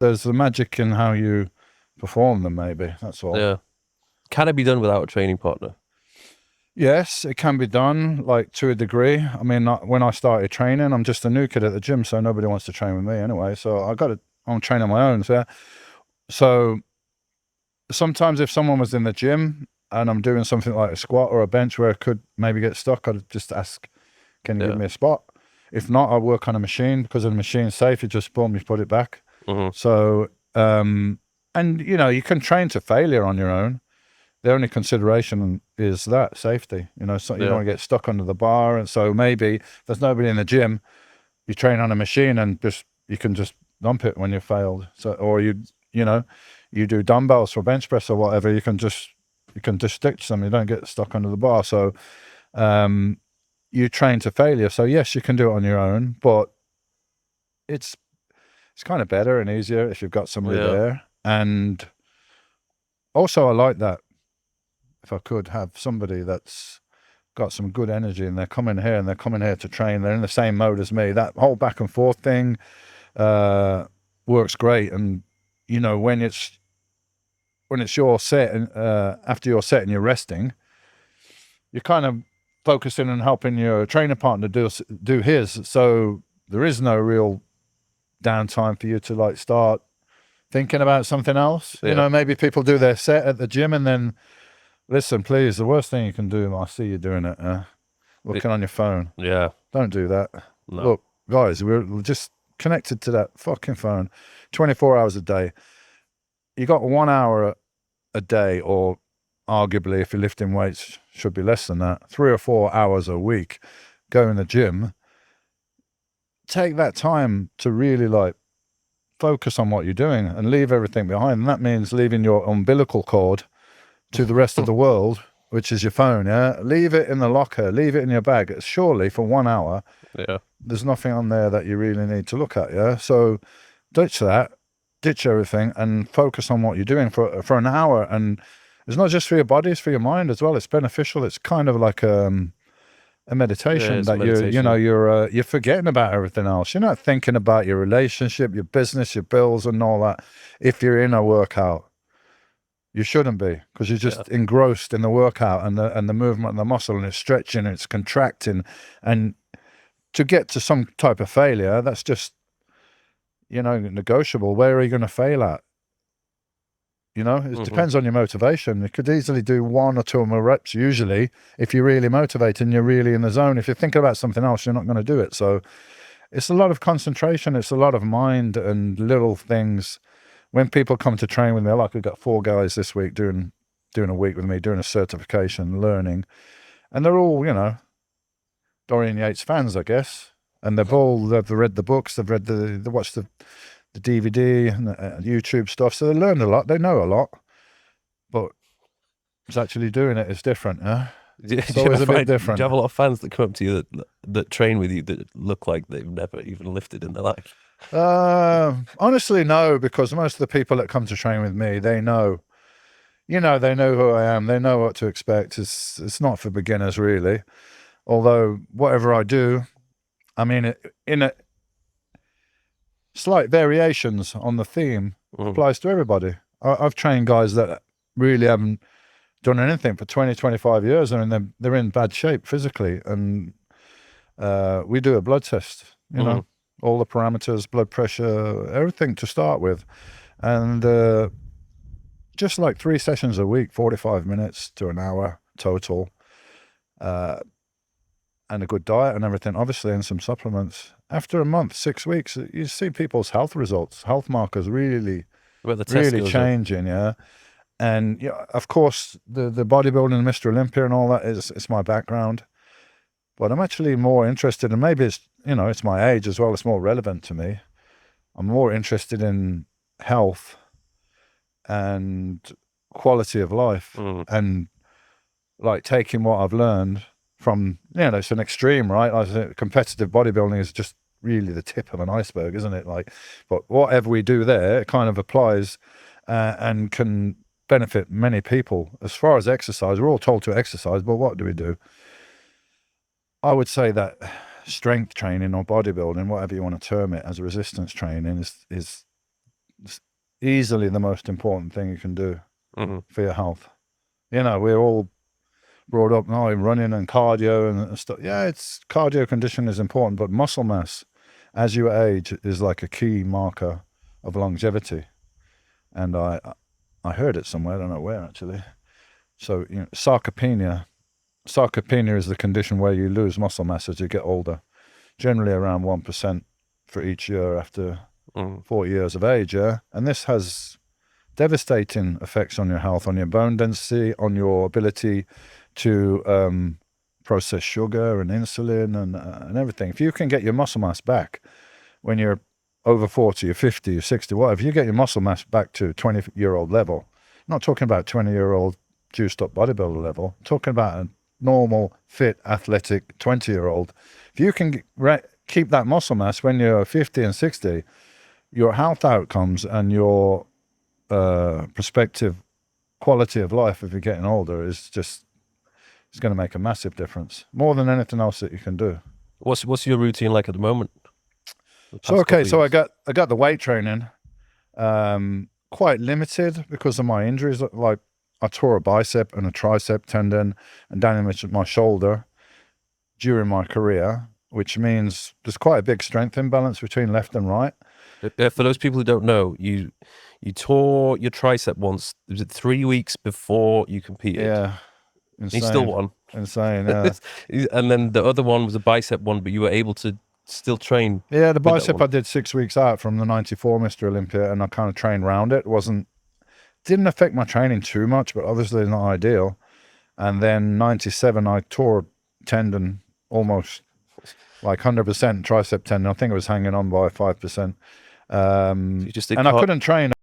there's the magic in how you perform them, maybe. That's all. Yeah. Can it be done without a training partner? Yes, it can be done, like to a degree. I mean, when I started training, I'm just a new kid at the gym, so nobody wants to train with me anyway. So I'm training on my own. So sometimes if someone was in the gym and I'm doing something like a squat or a bench where I could maybe get stuck, I'd just ask, can you give me a spot? If not, I'll work on a machine because the machine's safe. You just boom, you put it back. So, and you can train to failure on your own. The only consideration is that safety, so you don't want to get stuck under the bar. And so maybe if there's nobody in the gym, you train on a machine and you can just dump it when you failed. So, or you do dumbbells for bench press or whatever, you can just stitch them. You don't get stuck under the bar. So, you train to failure. So yes, you can do it on your own, but it's kind of better and easier if you've got somebody there. And also I like that. If I could have somebody that's got some good energy and they're coming here to train, they're in the same mode as me, that whole back and forth thing works great. And when it's your set and after your set and you're resting, you're kind of focusing on helping your trainer partner do his, so there is no real downtime for you to like start thinking about something else. Maybe people do their set at the gym and then, listen, please, the worst thing you can do, I see you doing it, looking on your phone. Yeah. Don't do that. No. Look, guys, we're just connected to that fucking phone 24 hours a day. You got 1 hour a day, or arguably if you're lifting weights, should be less than that, 3 or 4 hours a week, go in the gym. Take that time to really like focus on what you're doing and leave everything behind. And that means leaving your umbilical cord to the rest of the world, which is your phone. Leave it in the locker, leave it in your bag. Surely for 1 hour, there's nothing on there that you really need to look at. So ditch that, ditch everything, and focus on what you're doing for an hour. And it's not just for your body, it's for your mind as well. It's beneficial. It's kind of like a meditation that you're forgetting about everything else. You're not thinking about your relationship, your business, your bills and all that. If you're in a workout, you shouldn't be, because you're just engrossed in the workout and the movement and the muscle, and it's stretching, and it's contracting. And to get to some type of failure, that's just, negotiable. Where are you going to fail at? It depends on your motivation. You could easily do 1 or 2 more reps, usually, if you're really motivated and you're really in the zone. If you're thinking about something else, you're not going to do it. So it's a lot of concentration. It's a lot of mind and little things. When people come to train with me, like we've got 4 guys this week doing a week with me, doing a certification, learning. And they're all, Dorian Yates fans, I guess. And they've read the books, they've watched the DVD and YouTube stuff, so they learn a lot, they know a lot, but it's actually doing it is different. It's always a bit different. Do you have a lot of fans that come up to you that train with you that look like they've never even lifted in their life? Honestly, no, because most of the people that come to train with me, they know they know who I am, they know what to expect. It's not for beginners, really. Although whatever I do, I mean, in a slight variations on the theme applies to everybody. I've trained guys that really haven't done anything for 20, 25 years, and they're in bad shape physically. And we do a blood test, all the parameters, blood pressure, everything to start with. And just like 3 sessions a week, 45 minutes to an hour total, and a good diet and everything, obviously, and some supplements. After a month, 6 weeks, you see people's health results, health markers really changing, And of course, the bodybuilding, Mr. Olympia and all that it's my background. But I'm actually more interested, and maybe it's, it's my age as well, it's more relevant to me. I'm more interested in health and quality of life, and like taking what I've learned from, it's an extreme, right? Like, competitive bodybuilding is just really the tip of an iceberg, isn't it? Like, but whatever we do there, it kind of applies and can benefit many people. As far as exercise, we're all told to exercise, but what do we do? I would say that strength training or bodybuilding, whatever you want to term it, as resistance training, is easily the most important thing you can do Mhm. for your health. You know, we're all brought up now in running and cardio and stuff. Yeah, it's cardio condition is important, but muscle mass as you age is like a key marker of longevity. And I heard it somewhere, I don't know where actually. So, you know, sarcopenia is the condition where you lose muscle mass as you get older, generally around 1% for each year after 40 years of age. Yeah, and this has devastating effects on your health, on your bone density, on your ability to process sugar and insulin and everything. If you can get your muscle mass back when you're over 40 or 50 or 60, whatever, if you get your muscle mass back to 20-year-old level, I'm not talking about 20-year-old juiced up bodybuilder level, I'm talking about a normal, fit, athletic 20-year-old. If you can keep that muscle mass when you're 50 and 60, your health outcomes and your prospective quality of life if you're getting older is just, it's going to make a massive difference, more than anything else that you can do. What's your routine like at the moment? So okay, so I got the weight training quite limited because of my injuries. Like I tore a bicep and a tricep tendon and damaged my shoulder during my career, which means there's quite a big strength imbalance between left and right. For those people who don't know, you tore your tricep once. Was it 3 weeks before you competed? Yeah, insane. You still won. Insane, yeah. And then the other one was a bicep one, but you were able to still train. Yeah, the bicep I did 6 weeks out from the '94 Mr. Olympia, and I kind of trained around it. Didn't affect my training too much, but obviously not ideal. And then '97, I tore a tendon almost like 100% tricep tendon. I think it was hanging on by 5%. You just did and I couldn't train